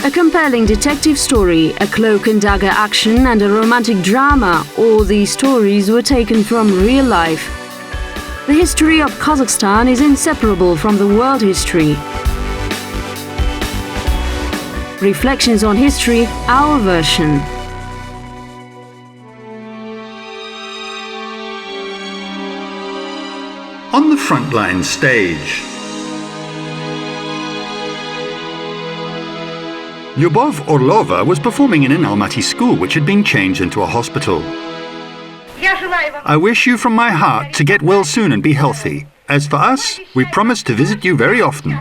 A compelling detective story, a cloak and dagger action, and a romantic drama, all these stories were taken from real life. The history of Kazakhstan is inseparable from the world history. Reflections on history, our version. On the frontline stage, Lyubov Orlova was performing in an Almaty school which had been changed into a hospital. I wish you from my heart to get well soon and be healthy. As for us, we promise to visit you very often.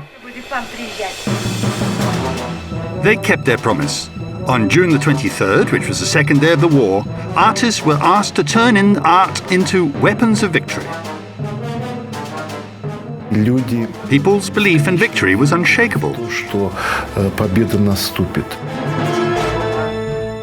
They kept their promise. On June the 23rd, which was the second day of the war, artists were asked to turn in art into weapons of victory. People's belief in victory was unshakable.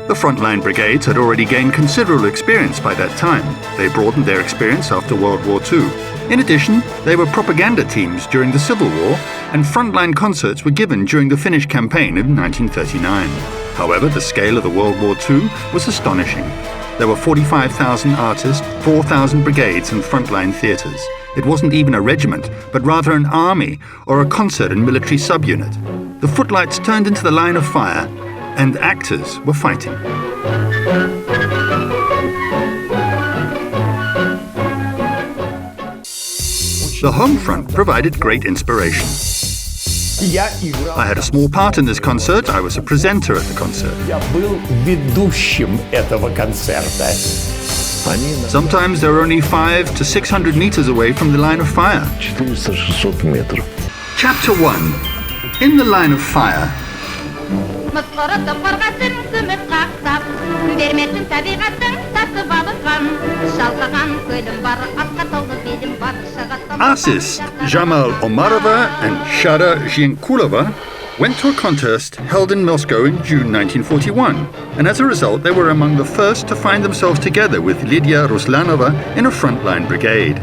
The frontline brigades had already gained considerable experience by that time. They broadened their experience after World War II. In addition, they were propaganda teams during the Civil War, and frontline concerts were given during the Finnish campaign in 1939. However, the scale of the World War II was astonishing. There were 45,000 artists, 4,000 brigades and frontline theatres. It wasn't even a regiment, but rather an army or a concert and military subunit. The footlights turned into the line of fire, and actors were fighting. The home front provided great inspiration. I had a small part in this concert. I was a presenter at the concert. Sometimes they were only 500 to 600 meters away from the line of fire. Chapter 1. In the line of fire. Artists Jamal Omarova and Shara Zhenkulova went to a contest held in Moscow in June 1941, and as a result they were among the first to find themselves together with Lydia Ruslanova in a frontline brigade.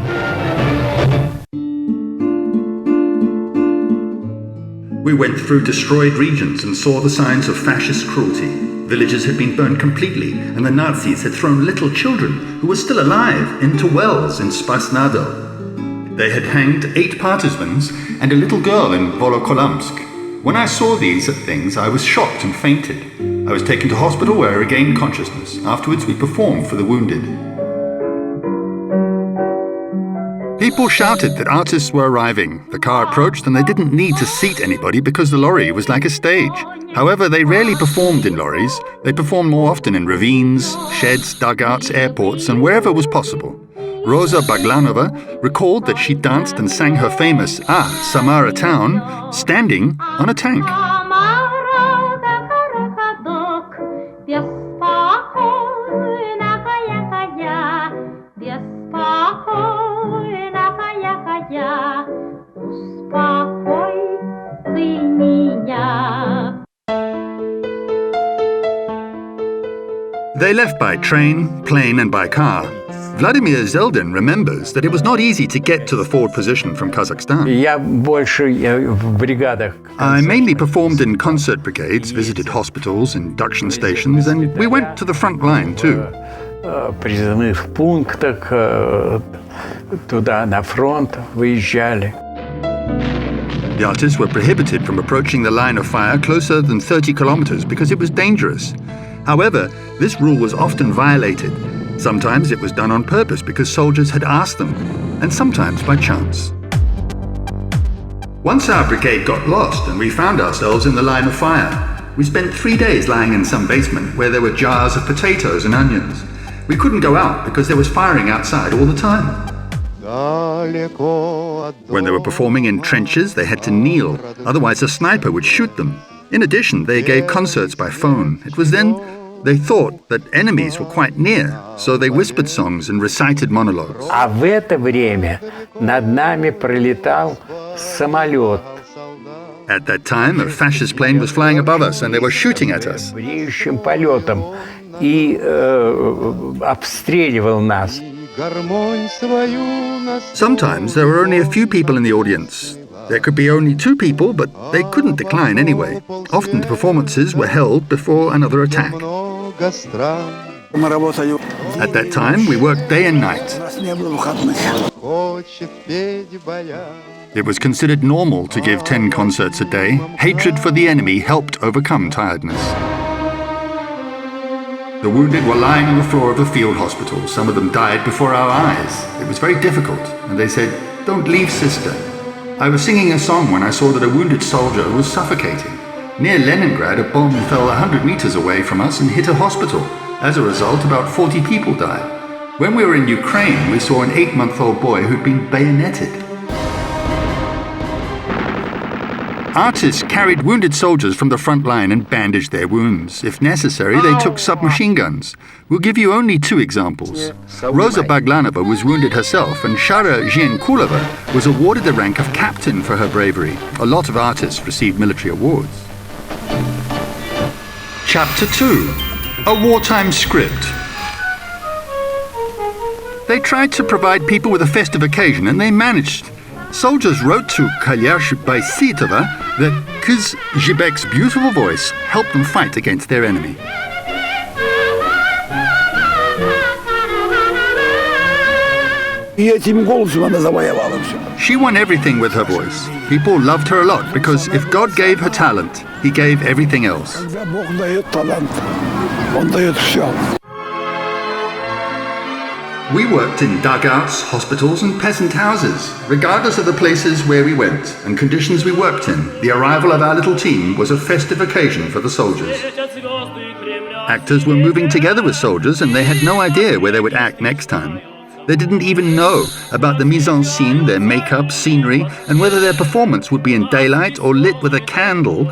We went through destroyed regions and saw the signs of fascist cruelty. Villages had been burned completely, and the Nazis had thrown little children who were still alive into wells in Spasnado. They had hanged 8 partisans and a little girl in Volokolamsk. When I saw these things, I was shocked and fainted. I was taken to hospital where I regained consciousness. Afterwards, we performed for the wounded. People shouted that artists were arriving. The car approached and they didn't need to seat anybody because the lorry was like a stage. However, they rarely performed in lorries. They performed more often in ravines, sheds, dugouts, airports, and wherever was possible. Rosa Baglanova recalled that she danced and sang her famous Samara Town standing on a tank. They left by train, plane, and by car. Vladimir Zeldin remembers that it was not easy to get to the forward position from Kazakhstan. I mainly performed in concert brigades, visited hospitals, induction stations, and we went to the front line too. The artists were prohibited from approaching the line of fire closer than 30 kilometers because it was dangerous. However, this rule was often violated. Sometimes it was done on purpose because soldiers had asked them, and sometimes by chance. Once our brigade got lost and we found ourselves in the line of fire. We spent 3 days lying in some basement where there were jars of potatoes and onions. We couldn't go out because there was firing outside all the time. When they were performing in trenches, they had to kneel, otherwise a sniper would shoot them. In addition, they gave concerts by phone. It was then they thought that enemies were quite near, so they whispered songs and recited monologues. А в это время над нами пролетал самолет. At that time, a fascist plane was flying above us and they were shooting at us. Бреющим полетом и обстреливал нас. Sometimes there were only a few people in the audience. There could be only 2 people, but they couldn't decline anyway. Often the performances were held before another attack. At that time, we worked day and night. It was considered normal to give 10 concerts a day. Hatred for the enemy helped overcome tiredness. The wounded were lying on the floor of the field hospital. Some of them died before our eyes. It was very difficult, and they said, "Don't leave, sister." I was singing a song when I saw that a wounded soldier was suffocating. Near Leningrad, a bomb fell 100 meters away from us and hit a hospital. As a result, about 40 people died. When we were in Ukraine, we saw an 8-month-old boy who'd been bayoneted. Artists carried wounded soldiers from the front line and bandaged their wounds. If necessary, they took submachine guns. We'll give you only 2 examples. Rosa Baglanova was wounded herself, and Shara Zhienkulova was awarded the rank of captain for her bravery. A lot of artists received military awards. Chapter 2. A wartime script. They tried to provide people with a festive occasion, and they managed. Soldiers wrote to Kalyash Baisitova that Kız Jibek's beautiful voice helped them fight against their enemy. She won everything with her voice. People loved her a lot because if God gave her talent, He gave everything else. We worked in dugouts, hospitals and peasant houses. Regardless of the places where we went and conditions we worked in, the arrival of our little team was a festive occasion for the soldiers. Actors were moving together with soldiers and they had no idea where they would act next time. They didn't even know about the mise en scene, their makeup, scenery, and whether their performance would be in daylight or lit with a candle.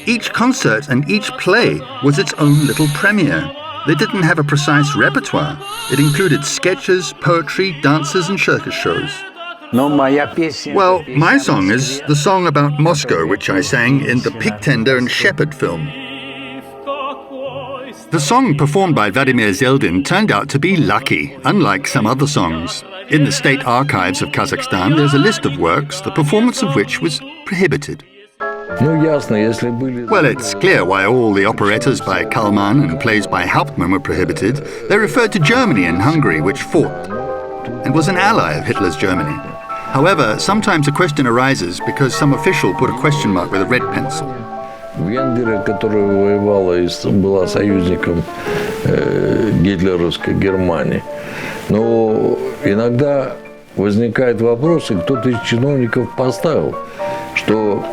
Each concert and each play was its own little premiere. They didn't have a precise repertoire. It included sketches, poetry, dances and circus shows. Well, my song is the song about Moscow, which I sang in the Pig Tender and Shepherd film. The song performed by Vladimir Zeldin turned out to be lucky, unlike some other songs. In the state archives of Kazakhstan, there's a list of works, the performance of which was prohibited. Well, it's clear why all the operettas by Kalman and plays by Hauptmann were prohibited. They referred to Germany and Hungary, which fought and was an ally of Hitler's Germany. However, sometimes a question arises because some official put a question mark with a red pencil. Венгрия, которая воевала и была союзником гитлеровской Германии. Но иногда возникает вопрос, и кто-то из чиновников поставил, что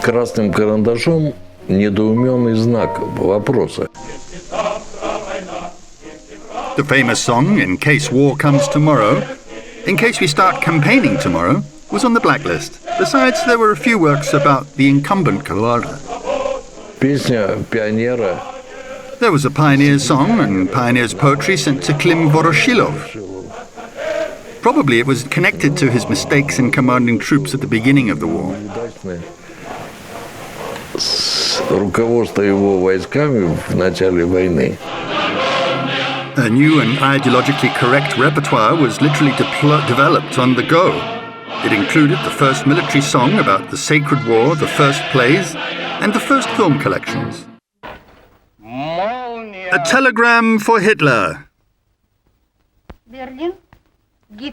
красным карандашом недоуменный знак вопроса. The famous song, In Case War Comes Tomorrow, In Case We Start Campaigning Tomorrow, was on the blacklist. Besides, there were a few works about the incumbent Kalara. Песня пионера. There was a pioneer's song and pioneer's poetry sent to Klim Voroshilov. Probably it was connected to his mistakes in commanding troops at the beginning of the war. С руководством его войсками в начале войны. A new and ideologically correct repertoire was literally developed on the go. It included the first military song about the sacred war, the first plays, and the first film collections. A telegram for Hitler.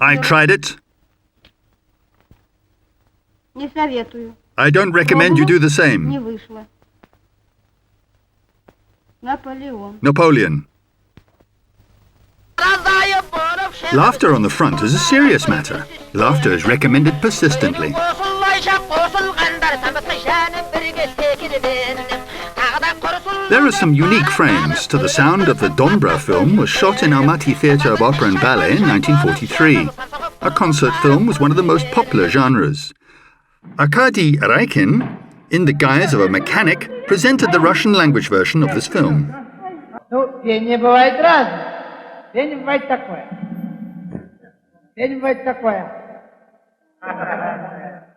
I tried it. I don't recommend you do the same. Napoleon. Laughter on the front is a serious matter. Laughter is recommended persistently. There are some unique frames. To the sound of the Dombra film was shot in Almaty Theatre of Opera and Ballet in 1943. A concert film was one of the most popular genres. Arkady Raikin, in the guise of a mechanic, presented the Russian language version of this film. Пение бывает разное. Пение бывает такое. Пение бывает такое.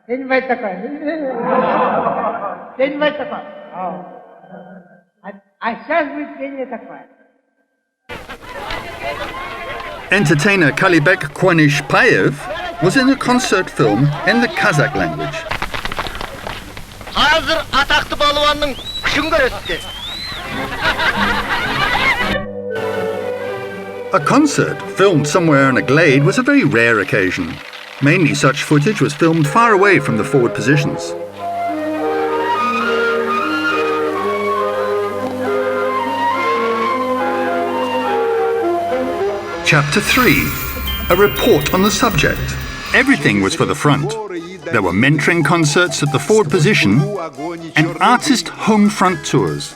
Пение бывает такое. Пение бывает такое. А сейчас будет пение такое. Entertainer Kalibek Kwanishpayev was in a concert film in the Kazakh language. Hazır ataklı balvanın kuşun görüntü. A concert filmed somewhere in a glade was a very rare occasion. Mainly such footage was filmed far away from the forward positions. Chapter 3. A report on the subject. Everything was for the front. There were mentoring concerts at the forward position and artist home front tours.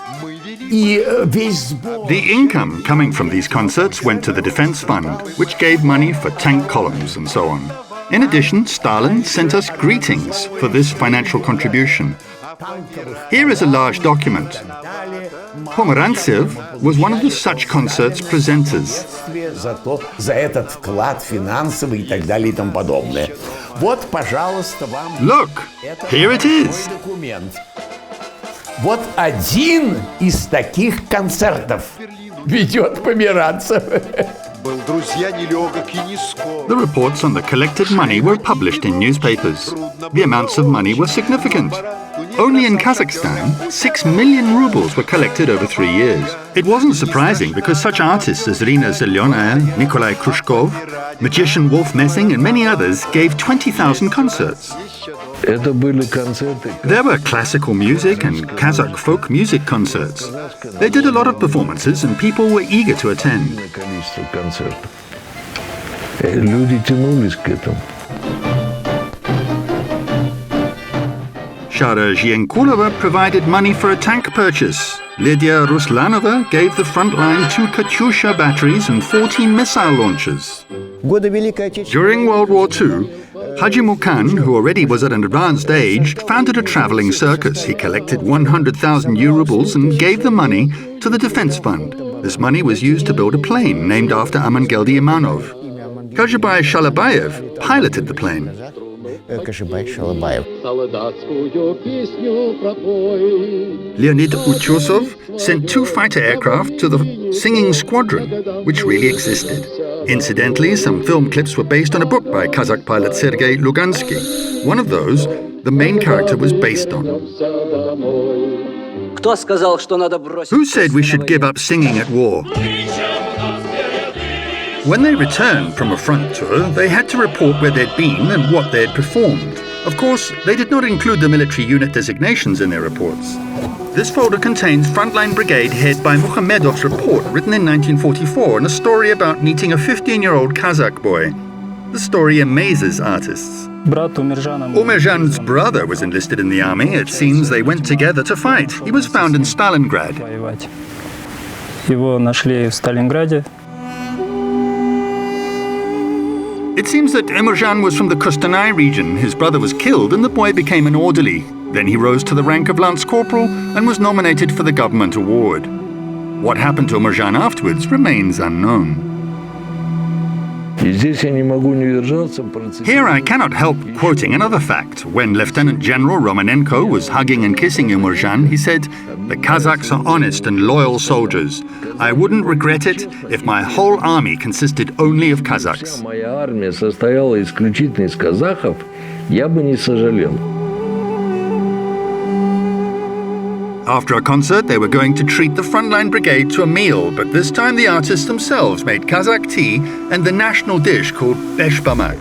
The income coming from these concerts went to the defense fund, which gave money for tank columns and so on. In addition, Stalin sent us greetings for this financial contribution. Here is a large document. Pomerantsev was one of the such concerts presenters. Look, here it is. Вот один из таких концертов ведет Померанцев. The reports on the collected money were published in newspapers. The amounts of money were significant. Only in Kazakhstan, 6 million rubles were collected over 3 years. It wasn't surprising because such artists as Rina Zelyoная, Nikolai Khrushchev, magician Wolf Messing and many others gave 20,000 concerts. There were classical music and Kazakh folk music concerts. They did a lot of performances and people were eager to attend. Shara Zhienkulova provided money for a tank purchase. Lydia Ruslanova gave the front line 2 Katyusha batteries and 14 missile launchers. During World War II, Haji Mukan, who already was at an advanced age, founded a traveling circus. He collected 100,000 rubles and gave the money to the defense fund. This money was used to build a plane named after Amangeldi Imanov. Kazabai Shalabayev piloted the plane. Leonid Uchusov sent 2 fighter aircraft to the Singing Squadron, which really existed. Incidentally, some film clips were based on a book by Kazakh pilot Sergei Lugansky. One of those, the main character was based on. Who said we should give up singing at war? When they returned from a front tour, they had to report where they'd been and what they had performed. Of course, they did not include the military unit designations in their reports. This folder contains Frontline Brigade head by Muhamedov's report written in 1944 and a story about meeting a 15-year-old Kazakh boy. The story amazes artists. Umerjan's brother was enlisted in the army. It seems they went together to fight. He was found in Stalingrad. It seems that Umerjan was from the Kostanay region. His brother was killed and the boy became an orderly. Then he rose to the rank of Lance Corporal and was nominated for the government award. What happened to Umerjan afterwards remains unknown. Here I cannot help quoting another fact. When Lieutenant General Romanenko was hugging and kissing Umerjan, he said, "The Kazakhs are honest and loyal soldiers. I wouldn't regret it if my whole army consisted only of Kazakhs." After a concert, they were going to treat the Frontline Brigade to a meal, but this time the artists themselves made Kazakh tea and the national dish called beshbamak.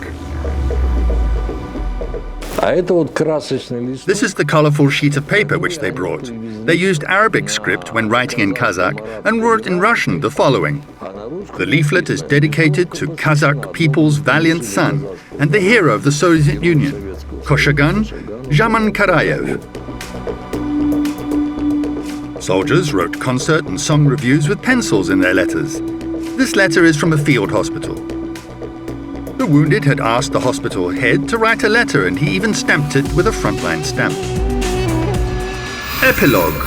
This is the colorful sheet of paper which they brought. They used Arabic script when writing in Kazakh and wrote in Russian the following. The leaflet is dedicated to Kazakh people's valiant son and the hero of the Soviet Union, Koshagan Zaman Karayev. Soldiers wrote concert and song reviews with pencils in their letters. This letter is from a field hospital. The wounded had asked the hospital head to write a letter and he even stamped it with a frontline stamp. Epilogue.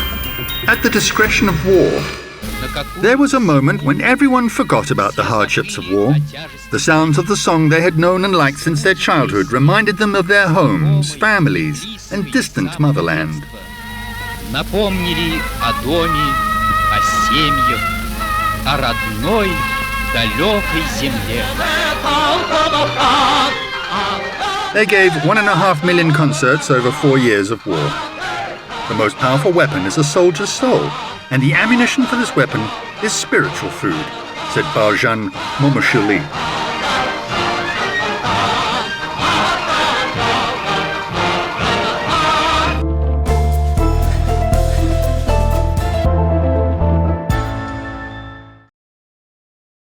At the discretion of war. There was a moment when everyone forgot about the hardships of war. The sounds of the song they had known and liked since their childhood reminded them of their homes, families, and distant motherland. Напомнили о доме, о семьях, о родной, далекой земле. They gave 1.5 million concerts over 4 years of war. The most powerful weapon is a soldier's soul, and the ammunition for this weapon is spiritual food, said Bajan Momoshuli.